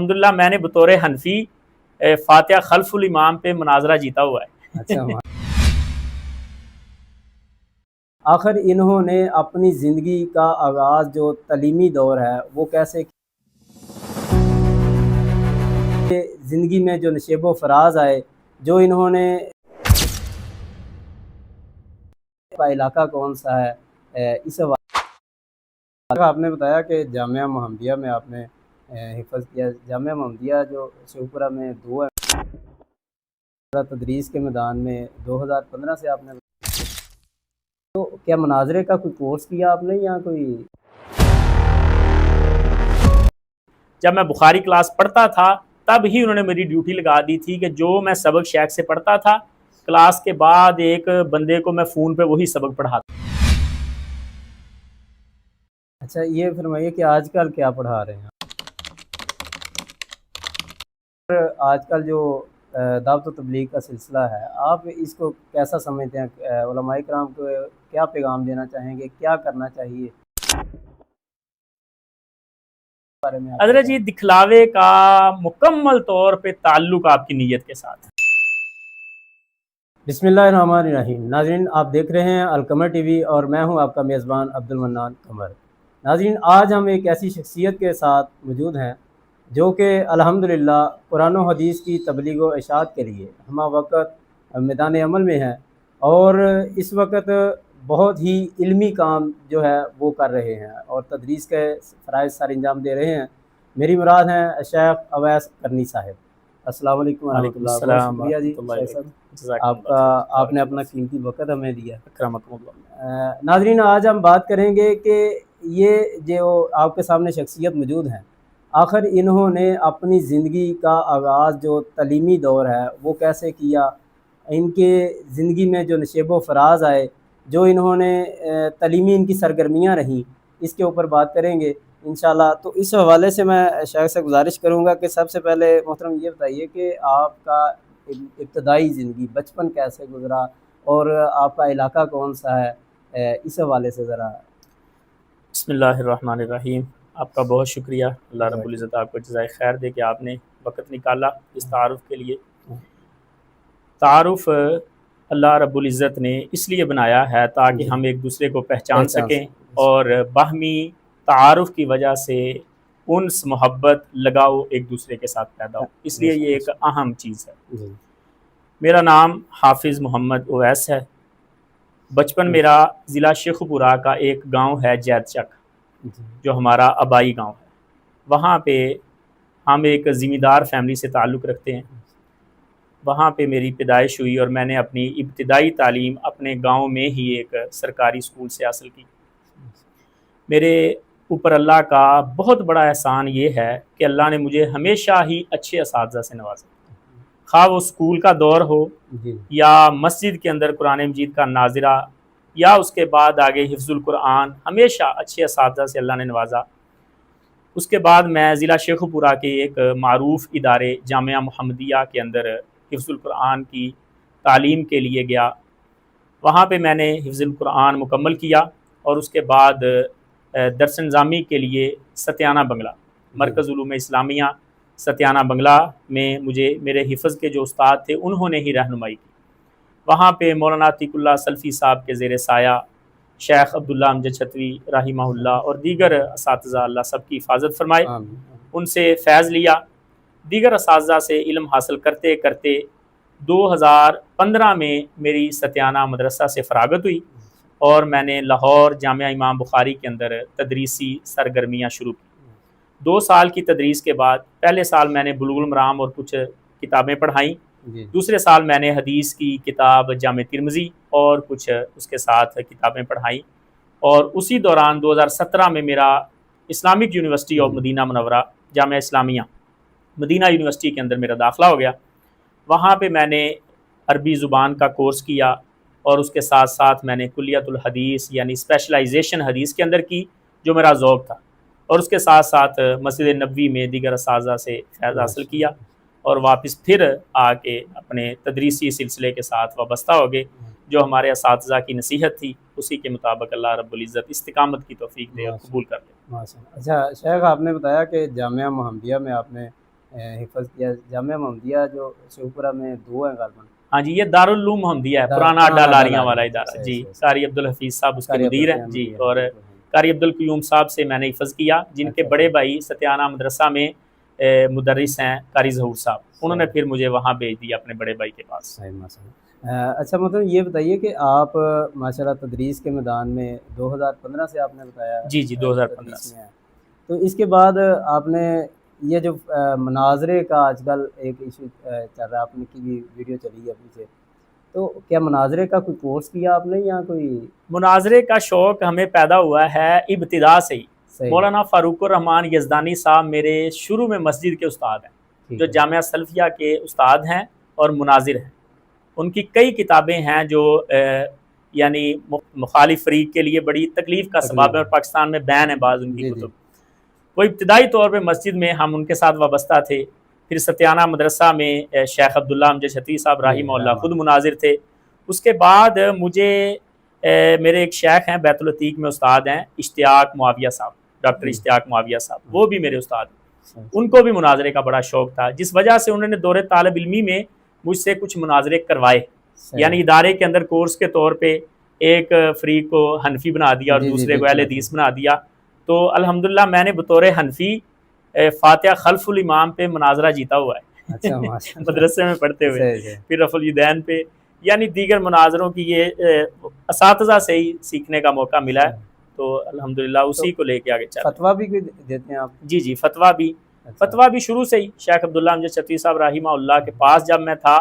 الحمدللہ میں نے بطور حنفی فاتحہ خلف الامام پہ مناظرہ جیتا ہوا ہے۔ اچھا آخر انہوں نے اپنی زندگی کا آغاز جو تعلیمی دور ہے وہ کیسے زندگی میں جو نشیب و فراز آئے، جو انہوں نے علاقہ کون سا ہے، اس حوالے آپ نے بتایا کہ جامعہ محمدیہ میں آپ نے حفظ کیا۔ جامعہ محمدیہ جو شیخوپورہ میں 2 ہے، تدریس کے میدان میں 2015 سے آپ نے، تو کیا مناظرے کا کوئی کورس کیا آپ نے یا کوئی؟ جب میں بخاری کلاس پڑھتا تھا تب ہی انہوں نے میری ڈیوٹی لگا دی تھی کہ جو میں سبق شیخ سے پڑھتا تھا، کلاس کے بعد ایک بندے کو میں فون پہ وہی سبق پڑھاتا۔ اچھا یہ فرمائیے کہ آج کل کیا پڑھا رہے ہیں؟ آج کل جو دعوت و تبلیغ کا سلسلہ ہے، آپ اس کو کیسا سمجھتے ہیں؟ علماء کرام کو کیا پیغام دینا چاہیں گے، کیا کرنا چاہیے؟ حضرت جی دکھلاوے کا مکمل طور پہ تعلق آپ کی نیت کے ساتھ ہے۔ بسم اللہ الرحمن الرحیم۔ ناظرین آپ دیکھ رہے ہیں القمر ٹی وی اور میں ہوں آپ کا میزبان عبد المنان قمر۔ ناظرین آج ہم ایک ایسی شخصیت کے ساتھ موجود ہیں جو کہ الحمدللہ قرآن و حدیث کی تبلیغ و اشاعت کے لیے ہمہ وقت میدان عمل میں ہیں، اور اس وقت بہت ہی علمی کام جو ہے وہ کر رہے ہیں اور تدریس کے فرائض سر انجام دے رہے ہیں۔ میری مراد ہیں شیخ اویس کرنی صاحب۔ السلام علیکم ورحمۃ اللہ۔ بہت شکریہ جی شیخ صاحب، آپ نے اپنا قیمتی وقت ہمیں دیا۔ ناظرین آج ہم بات کریں گے کہ یہ جو آپ کے سامنے شخصیت موجود ہیں، آخر انہوں نے اپنی زندگی کا آغاز جو تعلیمی دور ہے وہ کیسے کیا، ان کے زندگی میں جو نشیب و فراز آئے، جو انہوں نے تعلیمی ان کی سرگرمیاں رہیں، اس کے اوپر بات کریں گے انشاءاللہ۔ تو اس حوالے سے میں شیخ سے گزارش کروں گا کہ سب سے پہلے محترم یہ بتائیے کہ آپ کا ابتدائی زندگی بچپن کیسے گزرا اور آپ کا علاقہ کون سا ہے، اس حوالے سے ذرا۔ بسم اللہ الرحمن الرحیم۔ آپ کا بہت شکریہ، اللہ رب العزت آپ کو جزائے خیر دے کہ آپ نے وقت نکالا اس تعارف کے لیے۔ تعارف اللہ رب العزت نے اس لیے بنایا ہے تاکہ ہم ایک دوسرے کو پہچان سکیں اور باہمی تعارف کی وجہ سے انس محبت لگاؤ ایک دوسرے کے ساتھ پیدا ہو، اس لیے یہ ایک اہم چیز ہے۔ میرا نام حافظ محمد اویس ہے۔ بچپن میرا ضلع شیخوپورہ کا ایک گاؤں ہے جیت چک، جو ہمارا آبائی گاؤں ہے، وہاں پہ ہم ایک زمیندار فیملی سے تعلق رکھتے ہیں۔ وہاں پہ میری پیدائش ہوئی اور میں نے اپنی ابتدائی تعلیم اپنے گاؤں میں ہی ایک سرکاری اسکول سے حاصل کی۔ میرے اوپر اللہ کا بہت بڑا احسان یہ ہے کہ اللہ نے مجھے ہمیشہ ہی اچھے اساتذہ سے نوازا، خواہ وہ اسکول کا دور ہو یا مسجد کے اندر قرآن مجید کا ناظرہ یا اس کے بعد آگے حفظ القرآن، ہمیشہ اچھے اساتذہ سے اللہ نے نوازا۔ اس کے بعد میں ضلع شیخوپورہ کے ایک معروف ادارے جامعہ محمدیہ کے اندر حفظ القرآن کی تعلیم کے لیے گیا۔ وہاں پہ میں نے حفظ القرآن مکمل کیا اور اس کے بعد درس نظامی کے لیے ستیانہ بنگلہ، مرکز علوم اسلامیہ ستیانہ بنگلہ میں مجھے میرے حفظ کے جو استاد تھے انہوں نے ہی رہنمائی کی۔ وہاں پہ مولانا عتیق اللہ سلفی صاحب کے زیر سایہ شیخ عبداللہ امجد چھتوی رحمہ اللہ اور دیگر اساتذہ اللہ سب کی حفاظت فرمائے، ان سے فیض لیا۔ دیگر اساتذہ سے علم حاصل کرتے کرتے 2015 میں میری ستیانہ مدرسہ سے فراغت ہوئی اور میں نے لاہور جامعہ امام بخاری کے اندر تدریسی سرگرمیاں شروع کی۔ 2 سال کی تدریس کے بعد پہلے سال میں نے بلوغ المرام اور کچھ کتابیں پڑھائیں، دوسرے سال میں نے حدیث کی کتاب جامع ترمذی اور کچھ اس کے ساتھ کتابیں پڑھائیں، اور اسی دوران 2017 میں میرا اسلامک یونیورسٹی آف مدینہ منورہ جامعہ اسلامیہ مدینہ یونیورسٹی کے اندر میرا داخلہ ہو گیا۔ وہاں پہ میں نے عربی زبان کا کورس کیا اور اس کے ساتھ ساتھ میں نے کلیت الحدیث یعنی اسپیشلائزیشن حدیث کے اندر کی، جو میرا ذوق تھا، اور اس کے ساتھ ساتھ مسجد نبوی میں دیگر اساتذہ سے فیض حاصل کیا اور واپس پھر آ کے اپنے تدریسی سلسلے کے ساتھ وابستہ ہو گئے۔ جو ہمارے اساتذہ کی نصیحت تھی اسی کے مطابق اللہ رب العزت استقامت کی توفیق دے اور قبول کر لے۔ اچھا شیخ، آپ نے بتایا کہ جامعہ محمدیہ میں آپ نے حفظ کیا؟ جامعہ محمدیہ جو شیوپورہ میں 2 ہیں غالباً. ہاں جی، یہ دارالعلوم محمدیہ ہے، پرانا اڈا لاریاں والا ادارہ جی. قاری عبدالحفیظ صاحب اس کے مدیر ہیں جی، اور قاری عبدالقیوم صاحب سے میں نے حفظ کیا، جن کے بڑے بھائی ستیانہ مدرسہ میں مدرس ہیں قاری ظہور صاحب، انہوں نے پھر مجھے وہاں بھیج دیا اپنے بڑے بھائی کے پاس. اچھا مطلب یہ بتائیے کہ آپ ماشاءاللہ تدریس کے میدان میں 2015 سے آپ نے بتایا؟ جی جی 2015 سے. تو اس کے بعد آپ نے یہ جو مناظرے کا آج کل ایک ایشو چل رہا ہے، آپ نے کی بھی ویڈیو چلی ہے پیچھے، تو کیا مناظرے کا کوئی کورس کیا آپ نے یا کوئی؟ مناظرے کا شوق ہمیں پیدا ہوا ہے ابتدا سے ہی. مولانا فاروق الرحمان یزدانی صاحب میرے شروع میں مسجد کے استاد ہیں، جو جامعہ سلفیہ کے استاد ہیں اور مناظر ہیں. ان کی کئی کتابیں ہیں جو یعنی مخالف فریق کے لیے بڑی تکلیف کا سبب ہے، اور پاکستان میں بین ہے بعض ان کی کتب. وہ ابتدائی طور پہ مسجد میں ہم ان کے ساتھ وابستہ تھے. پھر ستیانہ مدرسہ میں شیخ عبداللہ امجد شفیع صاحب رحمہ اللہ خود مناظر تھے. اس کے بعد مجھے میرے ایک شیخ ہیں بیت العتیق میں استاد ہیں اشتیاق معاویہ صاحب، ڈاکٹر اشتیاق معاویہ صاحب، وہ بھی میرے استاد ہیں. ان کو بھی مناظرے کا بڑا شوق تھا، جس وجہ سے انہوں نے دور طالب علمی میں مجھ سے کچھ مناظرے کروائے. یعنی ادارے کے اندر کورس کے طور پہ ایک فریق کو حنفی بنا دیا اور دوسرے کو اہل حدیث بنا دیا. تو الحمدللہ میں نے بطور حنفی فاتحہ خلف الامام پہ مناظرہ جیتا ہوا ہے مدرسے میں پڑھتے ہوئے. پھر رفع الیدین پہ، یعنی دیگر مناظروں کی یہ اساتذہ سے ہی سیکھنے کا موقع ملا ہے. تو الحمدللہ اسی کو لے کے آگے چل. فتویٰ بھی دیتے ہیں آپ؟ جی جی فتویٰ بھی شروع سے ہی شیخ عبداللہ امجد شفیع صاحب رحمہ اللہ کے پاس جب میں تھا،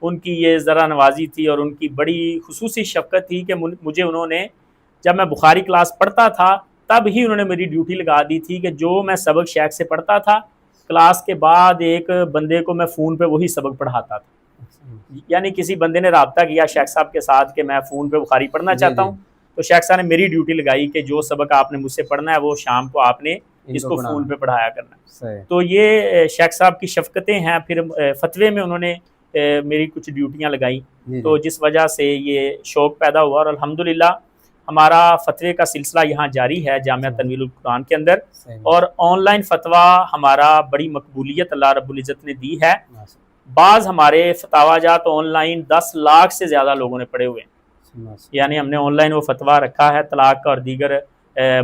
ان کی یہ ذرا نوازی تھی اور ان کی بڑی خصوصی شفقت تھی کہ مجھے انہوں نے، جب میں بخاری کلاس پڑھتا تھا تب ہی انہوں نے میری ڈیوٹی لگا دی تھی کہ جو میں سبق شیخ سے پڑھتا تھا، کلاس کے بعد ایک بندے کو میں فون پہ وہی سبق پڑھاتا تھا. یعنی کسی بندے نے رابطہ کیا شیخ صاحب کے ساتھ کہ میں فون پہ بخاری پڑھنا چاہتا ہوں، تو شیخ صاحب نے میری ڈیوٹی لگائی کہ جو سبق آپ نے مجھ سے پڑھنا ہے وہ شام کو آپ نے اس کو فون پہ پڑھایا کرنا. تو یہ شیخ صاحب کی شفقتیں ہیں. پھر فتوے میں انہوں نے میری کچھ ڈیوٹیاں لگائیں، تو جس وجہ سے یہ شوق پیدا ہوا. اور الحمدللہ ہمارا فتوے کا سلسلہ یہاں جاری ہے جامعہ تنویر القرآن کے اندر، اور آن لائن فتویٰ ہمارا بڑی مقبولیت اللہ رب العزت نے دی ہے. بعض ہمارے فتاوا جات آن لائن 10 لاکھ سے زیادہ لوگوں نے پڑھے ہوئے ہیں. یعنی ہم نے آن لائن وہ فتویٰ رکھا ہے طلاق کا اور دیگر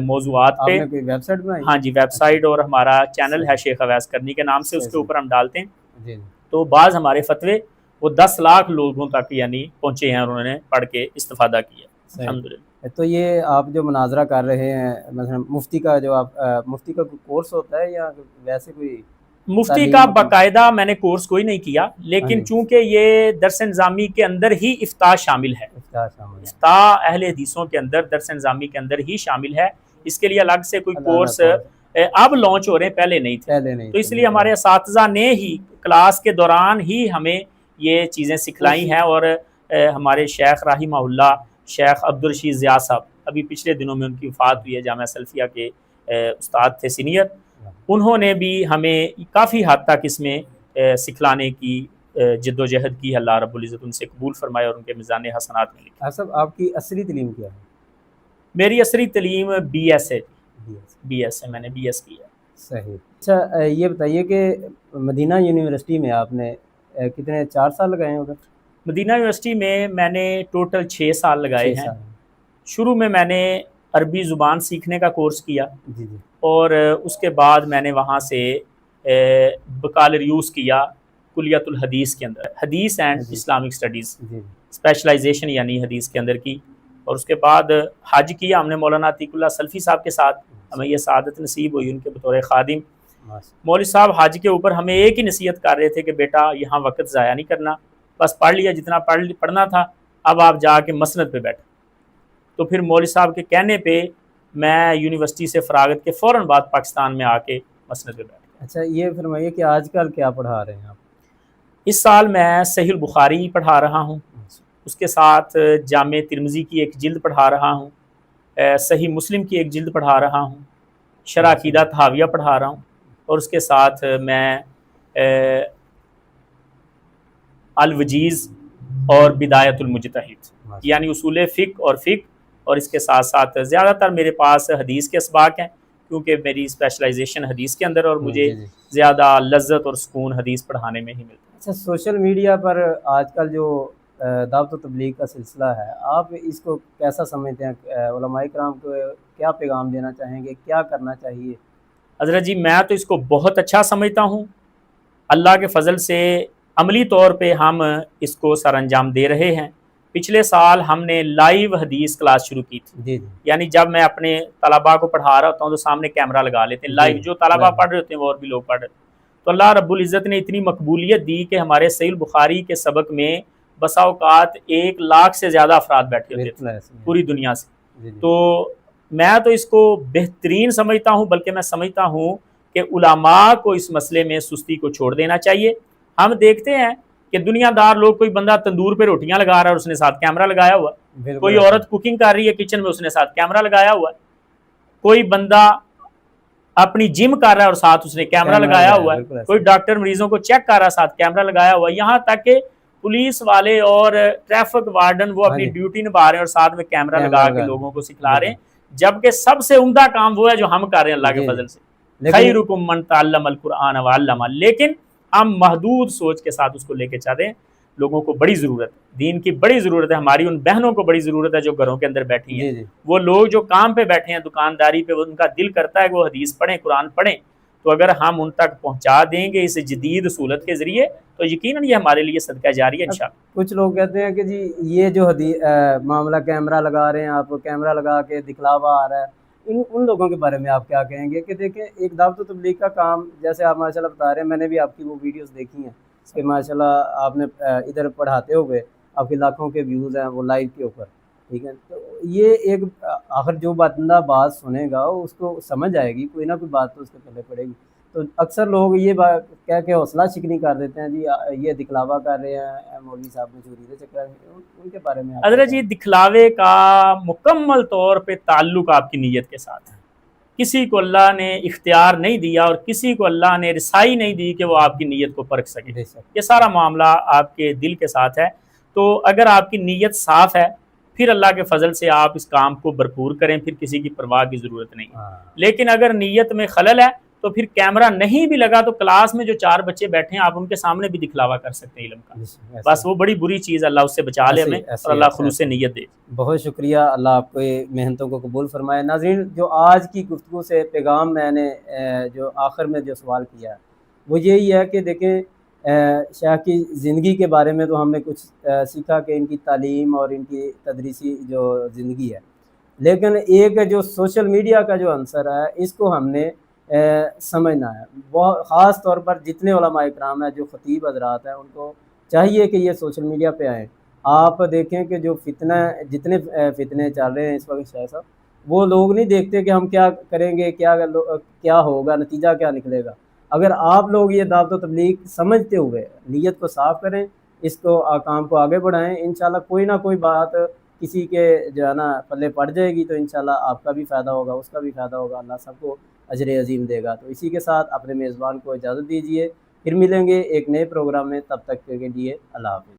موضوعات پہ. ویب سائٹ بنائی؟ ہاں جی، ویب سائٹ اور ہمارا چینل ہے شیخ اویس کرنی کے نام سے، اس کے اوپر ہم ڈالتے ہیں. تو بعض ہمارے فتوے وہ 10 لاکھ لوگوں تک یعنی پہنچے ہیں اور انہوں نے پڑھ کے استفادہ کیا الحمدللہ. تو یہ آپ جو مناظرہ کر رہے ہیں، مثلا مفتی کا جو آپ مفتی کا کورس ہوتا ہے یا ویسے کوئی؟ مفتی کا باقاعدہ میں نے کورس کوئی نہیں کیا، لیکن چونکہ یہ درس نظامی کے اندر ہی افتاء شامل ہے، افتاء اہل حدیثوں کے اندر درس نظامی کے اندر ہی شامل ہے. اس کے لیے الگ سے کوئی کورس اب لانچ ہو رہے ہیں، پہلے نہیں تھے. تو اس لیے ہمارے اساتذہ نے ہی کلاس کے دوران ہی ہمیں یہ چیزیں سکھلائی ہیں. اور ہمارے شیخ رحمہ اللہ شیخ عبدالرشید ضیاء صاحب، ابھی پچھلے دنوں میں ان کی وفات ہوئی ہے، جامعہ سلفیہ کے استاد تھے سینئر. انہوں نے بھی ہمیں کافی حد تک اس میں سکھلانے کی جد و جہد کی. اللہ رب العزت ان سے قبول فرمائے اور ان کے میزان حسنات میں لکھے. صاحب آپ کی عصری تعلیم کیا ہے؟ میری عصری تعلیم بی ایس ہے. میں نے بی ایس کی ہے. صحیح. اچھا یہ بتائیے کہ مدینہ یونیورسٹی میں آپ نے کتنے 4 سال لگائے ہیں ادھر؟ مدینہ یونیورسٹی میں نے ٹوٹل 6 سال لگائے ہیں. شروع میں نے عربی زبان سیکھنے کا کورس کیا، اور اس کے بعد میں نے وہاں سے بکالریوس کیا کلیت الحدیث کے اندر، حدیث اینڈ اسلامک اسٹڈیز اسپیشلائزیشن یعنی حدیث کے اندر کی. اور اس کے بعد حج کیا ہم نے مولانا عتیق اللہ سلفی صاحب کے ساتھ. ہمیں یہ سعادت نصیب ہوئی ان کے بطور خادم. مولوی صاحب حج کے اوپر ہمیں ایک ہی نصیحت کر رہے تھے کہ بیٹا یہاں وقت ضائع نہیں کرنا، بس پڑھ لیا جتنا پڑھنا تھا، اب آپ جا کے مسند پہ بیٹھے. تو پھر مولوی صاحب کے کہنے پہ میں یونیورسٹی سے فراغت کے فوراً بعد پاکستان میں آ کے مسند پہ بیٹھا. اچھا یہ فرمائیے کہ آج کل کیا پڑھا رہے ہیں آپ؟ اس سال میں صحیح البخاری پڑھا رہا ہوں، اس کے ساتھ جامع ترمذی کی ایک جلد پڑھا رہا ہوں، صحیح مسلم کی ایک جلد پڑھا رہا ہوں، شرح عقیدہ طحاویہ پڑھا رہا ہوں، اور اس کے ساتھ میں الوجیز اور بدایت المجتہد یعنی اصول فقہ اور اس کے ساتھ ساتھ زیادہ تر میرے پاس حدیث کے اسباق ہیں، کیونکہ میری اسپیشلائزیشن حدیث کے اندر اور مجھے جی جی زیادہ لذت اور سکون حدیث پڑھانے میں ہی ملتا ہے۔ اچھا، سوشل میڈیا پر آج کل جو دعوت و تبلیغ کا سلسلہ ہے، آپ اس کو کیسا سمجھتے ہیں؟ علماء کرام کو کیا پیغام دینا چاہیں گے، کیا کرنا چاہیے؟ حضرت جی میں تو اس کو بہت اچھا سمجھتا ہوں، اللہ کے فضل سے عملی طور پہ ہم اس کو سر انجام دے رہے ہیں۔ پچھلے سال ہم نے لائیو حدیث کلاس شروع کی تھی، جی جی یعنی جب میں اپنے طلباء کو پڑھا رہا ہوتا ہوں تو سامنے کیمرہ لگا لیتے ہیں، لائیو جو طلباء پڑھ رہے ہوتے ہیں وہ اور بھی لوگ پڑھ رہے ہیں، تو اللہ رب العزت نے اتنی مقبولیت دی کہ ہمارے صحیح البخاری کے سبق میں بسا اوقات 1,00,000 سے زیادہ افراد بیٹھے ہوتے تھے پوری دنیا سے۔ تو میں تو اس کو بہترین سمجھتا ہوں، بلکہ میں سمجھتا ہوں کہ علماء کو اس مسئلے میں سستی کو چھوڑ دینا چاہیے۔ ہم دیکھتے ہیں کہ دنیا دار لوگ، کوئی بندہ تندور پہ روٹیاں لگا رہا ہے اور اس نے ساتھ کیمرہ لگایا ہوا ہے، کوئی عورت کوکنگ کر رہی ہے کچن میں، اس نے ساتھ کیمرہ لگایا ہوا ہے، کوئی بندہ اپنی جم کر رہا ہے اور ساتھ اس نے کیمرہ لگایا ہوا ہے، کوئی ڈاکٹر مریضوں کو چیک کر رہا ہے ساتھ کیمرہ لگایا ہوا ہے، یہاں تک کہ پولیس والے اور ٹریفک وارڈن وہ اپنی ڈیوٹی نبھا رہے ہیں اور ساتھ میں کیمرہ لگا کے لوگوں کو سکھلا رہے ہیں، جبکہ سب سے عمدہ کام وہ ہے جو ہم کر رہے ہیں اللہ کے فضل سے، خیرکم من تعلم القرآن وعلمہ، لیکن ہم محدود سوچ کے ساتھ اس کو لے کے چل رہے ہیں۔ لوگوں کو بڑی ضرورت ہے، دین کی بڑی ضرورت ہے، ہماری ان بہنوں کو بڑی ضرورت ہے جو گھروں کے اندر بیٹھی ہیں، وہ لوگ جو کام پہ بیٹھے ہیں دکانداری پہ، ان کا دل کرتا ہے کہ وہ حدیث پڑھیں، قرآن پڑھیں، تو اگر ہم ان تک پہنچا دیں گے اس جدید سہولت کے ذریعے تو یقیناً یہ ہمارے لیے صدقہ جاری ہے انشاءاللہ۔ کچھ لوگ کہتے ہیں کہ جی یہ جو معاملہ کیمرہ لگا رہے ہیں، آپ کیمرہ لگا کے دکھلاوا آ رہا ہے، ان لوگوں کے بارے میں آپ کیا کہیں گے؟ کہ دیکھیں ایک دعوت و تبلیغ کا کام، جیسے آپ ماشاءاللہ بتا رہے ہیں، میں نے بھی آپ کی وہ ویڈیوز دیکھی ہیں کہ ماشاءاللہ آپ نے ادھر پڑھاتے ہوئے آپ کے لاکھوں کے ویوز ہیں وہ لائیو کے اوپر، ٹھیک ہے، تو یہ ایک آخر جو بندہ بات سنے گا اس کو سمجھ آئے گی، کوئی نہ کوئی بات تو اس کے پہلے پڑے گی، تو اکثر لوگ یہ بات کہہ کے حوصلہ شکنی کر دیتے ہیں، جی یہ دکھلاوا کر رہے ہیں مولوی صاحب میں چوری سے چکر، ان کے بارے میں حضرت جی دکھلاوے کا مکمل طور پہ تعلق آپ کی نیت کے ساتھ ہے، کسی کو اللہ نے اختیار نہیں دیا اور کسی کو اللہ نے رسائی نہیں دی کہ وہ آپ کی نیت کو پرکھ سکے، یہ سارا معاملہ آپ کے دل کے ساتھ ہے، تو اگر آپ کی نیت صاف ہے پھر اللہ کے فضل سے آپ اس کام کو بھرپور کریں، پھر کسی کی پرواہ کی ضرورت نہیں، لیکن اگر نیت میں خلل ہے تو پھر کیمرہ نہیں بھی لگا تو کلاس میں جو 4 بچے بیٹھے ہیں آپ ان کے سامنے بھی دکھلاوا کر سکتے ہیں علم کا، بس وہ بڑی بری چیز ہے، اللہ اس سے بچا لے ہمیں اور اللہ خلوص نیت دے۔ بہت شکریہ، اللہ آپ کو یہ محنتوں کو قبول فرمائے۔ ناظرین، جو آج کی گفتگو سے پیغام میں نے جو آخر میں جو سوال کیا ہے وہ یہی ہے کہ دیکھیں شیخ کی زندگی کے بارے میں تو ہم نے کچھ سیکھا کہ ان کی تعلیم اور ان کی تدریسی جو زندگی ہے، لیکن ایک جو سوشل میڈیا کا جو عنصر ہے اس کو ہم نے سمجھنا ہے، بہت خاص طور پر جتنے علماء اکرام ہیں، جو خطیب حضرات ہیں، ان کو چاہیے کہ یہ سوشل میڈیا پہ آئیں۔ آپ دیکھیں کہ جو جتنے فتنے چل رہے ہیں اس وقت شاہ صاحب، وہ لوگ نہیں دیکھتے کہ ہم کیا کریں گے، کیا ہوگا، نتیجہ کیا نکلے گا۔ اگر آپ لوگ یہ دعوت و تبلیغ سمجھتے ہوئے نیت کو صاف کریں، اس کو کام کو آگے بڑھائیں، انشاءاللہ کوئی نہ کوئی بات کسی کے جو ہے نا پلے پڑ جائے گی، تو انشاءاللہ آپ کا بھی فائدہ ہوگا، اس کا بھی فائدہ ہوگا، اللہ سب کو اجر عظیم دے گا۔ تو اسی کے ساتھ اپنے میزبان کو اجازت دیجیے، پھر ملیں گے ایک نئے پروگرام میں، تب تک کے لیے اللہ حافظ۔